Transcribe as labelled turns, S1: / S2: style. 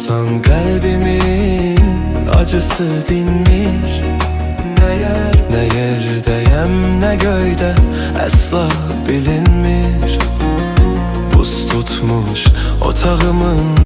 S1: olsan kalbimin acısı dinmir. Ne yerdeyim ne göyde əsla bilinmir. Buz tutmuş otağımın